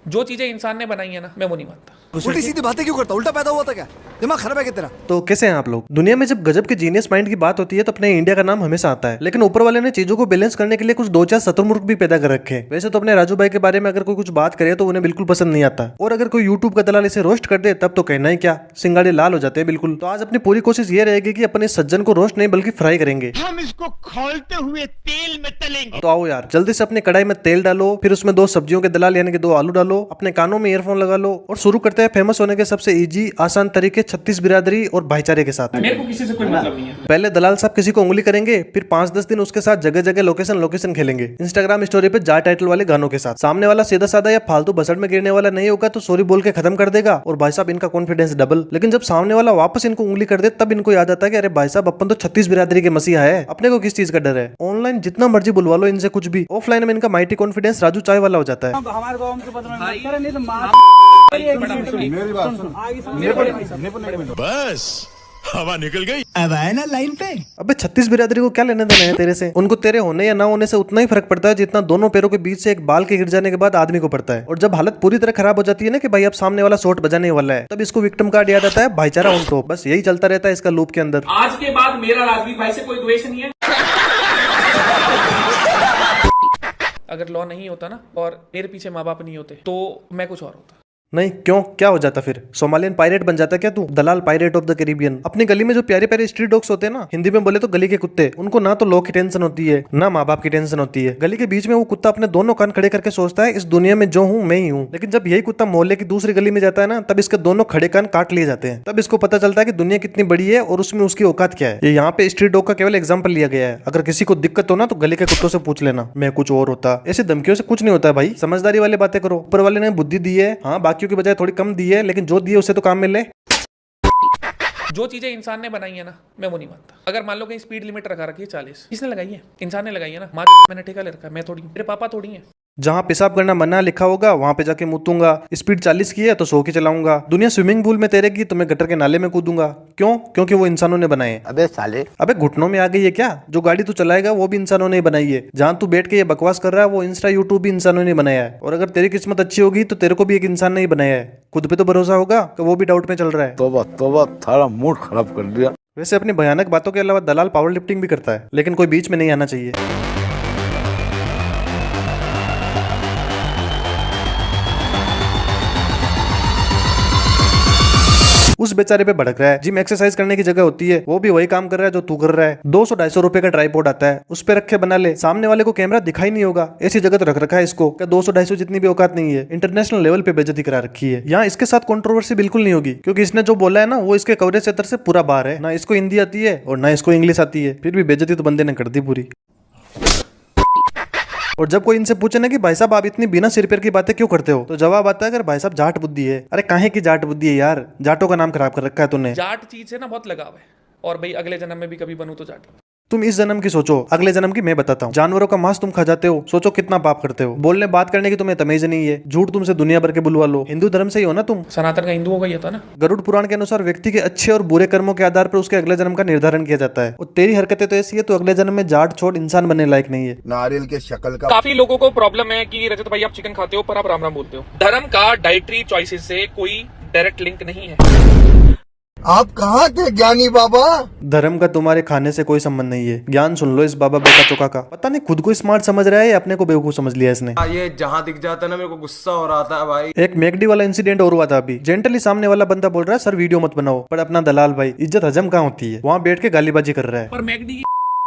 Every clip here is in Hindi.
जो चीजें इंसान ने बनाई है ना, मैं वो नहीं मानता। उल्टी सीधी बातें क्यों करता? उल्टा पैदा हुआ था क्या? दिमाग खराब है क्या तेरा? तो कैसे हैं आप लोग? दुनिया में जब गजब के जीनियस माइंड की बात होती है तो अपने इंडिया का नाम हमेशा आता है, लेकिन ऊपर वाले ने चीजों को बैलेंस करने के लिए कुछ दो चार शतुर्मुर्ख भी पैदा कर रखे हैं। वैसे तो अपने राजू भाई के बारे में अगर कोई कुछ बात करे तो उन्हें बिल्कुल पसंद नहीं आता, और अगर कोई यूट्यूब का दलाल इसे रोस्ट कर दे तब तो कहना ही क्या, सिंगाड़े लाल हो जाते हैं बिल्कुल। तो आज अपनी पूरी कोशिश ये रहेगी कि अपने सज्जन को रोस्ट नहीं बल्कि फ्राई करेंगे। हम इसको खौलते हुए तेल में तलेंगे। तो आओ यार, जल्दी से अपने कढ़ाई में तेल डालो, फिर उसमें दो सब्जियों के दलाल यानी कि दो आलू डालो, अपने कानों में ईयरफोन लगा लो और शुरू करते हैं फेमस होने के सबसे इजी आसान तरीके 36 बिरादरी और भाईचारे के साथ। मेरे को किसी से कोई मतलब नहीं है। पहले दलाल साहब किसी को उंगली करेंगे, फिर 5-10 दिन उसके साथ जगह जगह लोकेशन खेलेंगे, इंस्टाग्राम स्टोरी पे जा टाइटल वाले गानों के साथ। सामने वाला सीधा साधा या फालतू बसड़ में गिरने वाला नहीं होगा तो सॉरी बोल के खत्म कर देगा, और भाई साहब इनका कॉन्फिडेंस डबल। लेकिन जब सामने वाला वापस इनको उंगली कर दे तब इनको याद आता है कि अरे भाई साहब अपन तो 36 बिरादरी के मसीहा है, अपने को किस चीज का डर है। ऑनलाइन जितना मर्जी बुलवा लो इनसे कुछ भी, ऑफलाइन में इनका माइटी कॉन्फिडेंस राजू चाय वाला हो जाता है। हमारे गांव के बस हवा निकल गई। अब आए ना लाइन पे। अबे 36 बिरादरी को क्या लेने देना है तेरे से? उनको तेरे होने या ना होने से उतना ही फर्क पड़ता है जितना दोनों पैरों के बीच से एक बाल के गिर जाने के बाद आदमी को पड़ता है। और जब हालत पूरी तरह खराब हो जाती है ना कि भाई अब सामने वाला शॉट बजाने वाला है, तब इसको विक्टिम कार्ड याद आता है, भाईचारा ऑन टॉप। बस यही चलता रहता है इसका लूप के अंदर। आज के बाद मेरा राजवीर भाई से कोई द्वेष नहीं है। अगर लॉ नहीं होता ना और मेरे पीछे माँ बाप नहीं होते तो मैं कुछ और होता। नहीं क्यों, क्या हो जाता फिर? सोमालियन पायरेट बन जाता क्या तू? दलाल पायरेट ऑफ द कैरिबियन। अपनी गली में जो प्यारे प्यारे स्ट्रीट डॉग्स होते हैं ना, हिंदी में बोले तो गली के कुत्ते, उनको ना तो लॉ की टेंशन होती है ना माँ बाप की टेंशन होती है। गली के बीच में वो कुत्ता अपने दोनों कान खड़े करके सोचता है इस दुनिया में जो हूँ मैं ही हूँ। लेकिन जब यही कुत्ता मोहल्ले की दूसरी गली में जाता है ना, तब इसके दोनों खड़े कान काट लिए जाते हैं। तब इसको पता चलता है कि दुनिया कितनी बड़ी है और उसमें उसकी औकात क्या है। ये यहाँ पे स्ट्रीट डॉग का केवल एग्जाम्पल लिया गया है। अगर किसी को दिक्कत हो ना तो गली के कुत्तों से पूछ लेना, मैं कुछ और होता। ऐसी धमकियों से कुछ नहीं होता है भाई, समझदारी वाली बातें करो। ऊपर वाले ने बुद्धि दी है, हाँ बाकियों की बजाय थोड़ी कम दी है, लेकिन जो दिए उससे तो काम मिले। जो चीजें इंसान ने बनाई है ना, मैं वो नहीं मानता। अगर मान लो कहीं स्पीड लिमिट रखा रखी है 40, किसने लगाई है? इंसान ने लगाई है ना। मैंने ठेका ले रखा है, मैं थोड़ी, मेरे पापा थोड़ी है। जहाँ पेशाब करना मना लिखा होगा वहां पे जाके मुतूंगा। स्पीड 40 की है तो 100 की चलाऊंगा। दुनिया स्विमिंग पूल में तैरेगी तो मैं गटर के नाले में कूदूंगा। क्यों? क्योंकि वो इंसानों ने बनाए। अबे साले, अबे घुटनों में आ गई है क्या? जो गाड़ी तू चलाएगा वो भी इंसानों ने बनाई है। जहाँ तू बैठ के ये बकवास कर रहा है वो इंस्टा यूट्यूब भी इंसानों ने बनाया है। और अगर तेरी किस्मत अच्छी होगी तो तेरे को भी एक इंसान ने ही बनाया है। खुद पे तो भरोसा होगा कि वो भी डाउट में चल रहा है। तोबा तोबा, थारा मूड खराब कर दिया। वैसे अपनी भयानक बातों के अलावा दलाल पावर लिफ्टिंग भी करता है, लेकिन कोई बीच में नहीं आना चाहिए। उस बेचारे पे भड़क रहा है। जिम एक्सरसाइज करने की जगह होती है, वो भी वही काम कर रहा है जो तू कर रहा है। 200-250 रुपए का ट्राइपॉड आता है, उस पे रखे बना ले। सामने वाले को कैमरा दिखाई नहीं होगा, ऐसी जगह तो रख रखा है इसको क्या 200-250 जितनी भी औकात नहीं है। इंटरनेशनल लेवल पे बेइज्जती करा रखी है। यहाँ इसके साथ कंट्रोवर्सी बिल्कुल नहीं होगी, क्योंकि इसने जो बोला है ना वो इसके कवरेज क्षेत्र से पूरा बाहर है। ना इसको हिंदी आती है और ना इसको इंग्लिश आती है, फिर भी बेइज्जती तो बंदे ने कर दी पूरी। और जब कोई इनसे पूछे ना कि भाई साहब आप इतनी बिना सिर पैर की बातें क्यों करते हो, तो जवाब आता है अगर भाई साहब जाट बुद्धि है। अरे काहे की जाट बुद्धि है यार? जाटों का नाम खराब कर रखा है तूने। जाट चीज से ना बहुत लगाव है, और भाई अगले जन्म में भी कभी बनूं तो जाट। तुम इस जन्म की सोचो, अगले जन्म की मैं बताता हूँ। जानवरों का मांस तुम खा जाते हो, सोचो कितना पाप करते हो। बोलने बात करने की तुम्हें तमीज नहीं है, झूठ तुमसे दुनिया भर के बुलवा लो। हिंदू धर्म से ही हो ना तुम? सनातन का हिंदुओं का ही था ना। गरुड़ पुराण के अनुसार व्यक्ति के अच्छे और बुरे कर्मों के आधार पर उसके अगले जन्म का निर्धारण किया जाता है। और तेरी हरकतें तो ऐसी है, तो अगले जन्म में जाट छोड़ इंसान बनने लायक नहीं है। नारियल के शक्ल का। काफी लोगों को प्रॉब्लम है कि रजत भाई आप चिकन खाते हो पर आप राम राम बोलते हो। धर्म का डाइटरी चॉइसेस से कोई डायरेक्ट लिंक नहीं है। आप कहाँ थे ज्ञानी बाबा? धर्म का तुम्हारे खाने से कोई संबंध नहीं है। ज्ञान सुन लो इस बाबा बेटा चौका का। पता नहीं खुद को स्मार्ट समझ रहा है या अपने को बेवकूफ समझ लिया इसने। ये जहाँ दिख जाता है ना मेरे को गुस्सा हो रहा था भाई। एक मैकडी वाला इंसिडेंट और हुआ था अभी। जेंटली सामने वाला बंदा बोल रहा है सर वीडियो मत बनाओ, पर अपना दलाल भाई इज्जत हजम कहाँ होती है, वहाँ बैठ के गालीबाजी कर रहा है। पर मैगडी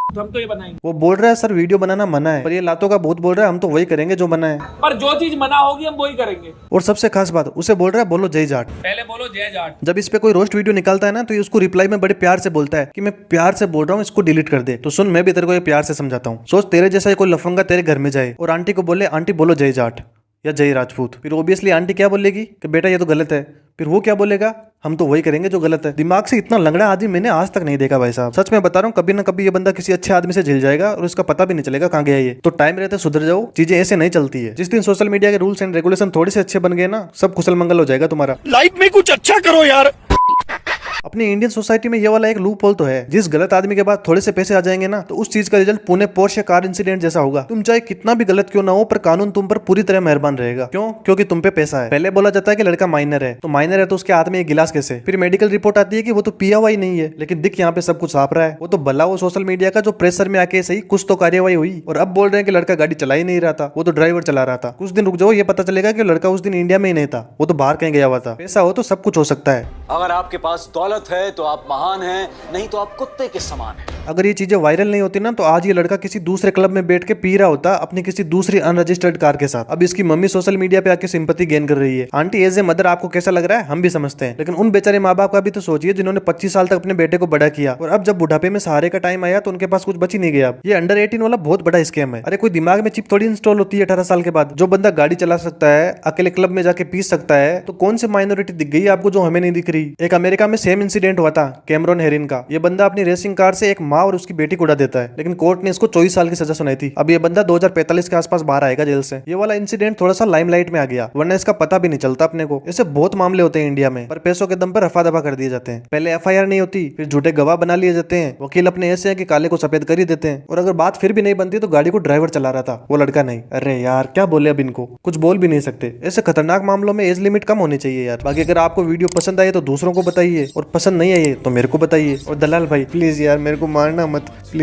हम तो ये बनाएंगे। वो बोल रहा है सर वीडियो बनाना मना है, पर ये लातों का भूत बोल रहा है हम तो वही करेंगे जो मना है। पर जो चीज मना होगी हम वही करेंगे। और सबसे खास बात, उसे बोल रहा है बोलो जय जाट। पहले बोलो जय जाट। जब इस पे कोई रोस्ट वीडियो निकालता है ना तो ये उसको रिप्लाई में बड़े प्यार से बोलता है कि मैं प्यार से बोल रहा हूँ, इसको डिलीट कर दे। तो सुन, मैं भी तेरे को ये प्यार से समझाता हूँ। सोच तेरे जैसा कोई लफंगा तेरे घर में जाए और आंटी को बोले आंटी बोलो जय जाट या जय राजपूत, फिर ओबियसली आंटी क्या बोलेगी कि बेटा ये तो गलत है। फिर वो क्या बोलेगा, हम तो वही करेंगे जो गलत है। दिमाग से इतना लंगड़ा आदमी मैंने आज तक नहीं देखा भाई साहब। सच में बता रहा हूँ, कभी ना कभी ये बंदा किसी अच्छे आदमी से झिल जाएगा और उसका पता भी नहीं चलेगा कहाँ गया ये। तो टाइम रहते सुधर जाओ, चीजें ऐसे नहीं चलती है। जिस दिन सोशल मीडिया के रूल्स एंड रेगुलेशन थोड़े से अच्छे बन गए ना, सब कुशल मंगल हो जाएगा तुम्हारा। लाइफ में कुछ अच्छा करो यार। अपनी इंडियन सोसाइटी में ये वाला एक लूप होल तो है, जिस गलत आदमी के बाद थोड़े से पैसे आ जाएंगे ना, तो उस चीज का result Pune Porsche car incident जैसा होगा। तुम चाहे कितना भी गलत क्यों ना हो, पर कानून तुम पर पूरी तरह मेहरबान रहेगा। क्यों? क्योंकि तुम पे पैसा है। पहले बोला जाता है कि लड़का माइनर है, तो माइनर है तो उसके हाथ में एक गिलास कैसे? फिर मेडिकल रिपोर्ट आती है कि वो तो पिया हुआ ही नहीं है, लेकिन दिख यहाँ पे सब कुछ साफ रहा है। वो तो भला वो सोशल मीडिया का जो प्रेशर में आके सही कुछ तो कार्यवाही हुई, और अब बोल रहे हैं कि लड़का गाड़ी चला ही नहीं रहा था, वो तो ड्राइवर चला रहा था। कुछ दिन रुक जाओ, ये पता चलेगा कि लड़का उस दिन इंडिया में ही नहीं था, वो तो बाहर कहीं गया हुआ था। पैसा हो तो सब कुछ हो सकता है। अगर आपके पास दौलत है तो आप महान हैं, नहीं तो आप कुत्ते के समान हैं। अगर ये चीजें वायरल नहीं होती ना, तो आज ये लड़का किसी दूसरे क्लब में बैठ के पी रहा होता अपनी किसी दूसरी अनरजिस्टर्ड कार के साथ। अब इसकी मम्मी सोशल मीडिया पे आके सिंपैथी गेन कर रही है। आंटी एज ए मदर आपको कैसा लग रहा है हम भी समझते हैं, लेकिन उन बेचारे माँ बाप का भी तो सोचिए जिन्होंने 25 साल तक अपने बेटे को बड़ा किया, और अब जब बुढ़ापे में सहारे का टाइम आया तो उनके पास कुछ बच ही नहीं गया। ये अंडर 18 वाला बहुत बड़ा स्कैम है। अरे कोई दिमाग में चिप थोड़ी इंस्टॉल होती है 18 साल के बाद। जो बंदा गाड़ी चला सकता है, अकेले क्लब में जाके पी सकता है, तो कौन सी माइनॉरिटी दिख गई आपको जो हमें नहीं दिख रही? एक अमेरिका में सेम इंसिडेंट हुआ था कैमरॉन हेरिन का। ये बंदा अपनी रेसिंग कार से एक माँ और उसकी बेटी को उड़ा देता है, लेकिन कोर्ट ने इसको 24 साल की सजा सुनाई थी। अब ये बंदा 2045 के आसपास बाहर आएगा जेल से। ये वाला इंसिडेंट थोड़ा सा लाइमलाइट में आ गया, वरना इसका पता भी नहीं चलता अपने को। ऐसे बहुत मामले होते हैं इंडिया में, पर पैसों के दम पर रफा दफा कर दिए जाते हैं। पहले FIR नहीं होती, फिर झूठे गवाह बना लिए जाते हैं। वकील अपने ऐसे हैं कि काले को सफेद कर ही देते हैं, और अगर बात फिर भी नहीं बनती तो गाड़ी को ड्राइवर चला रहा था, वो लड़का नहीं। अरे यार क्या बोले, अब इनको कुछ बोल भी नहीं सकते। ऐसे खतरनाक मामलों में एज लिमिट कम होनी चाहिए यार। बाकी अगर आपको वीडियो पसंद आए तो दूसरों को बताइए, और पसंद नहीं आई तो मेरे को बताइए। और दलाल भाई प्लीज यार मेरे को मारना मत।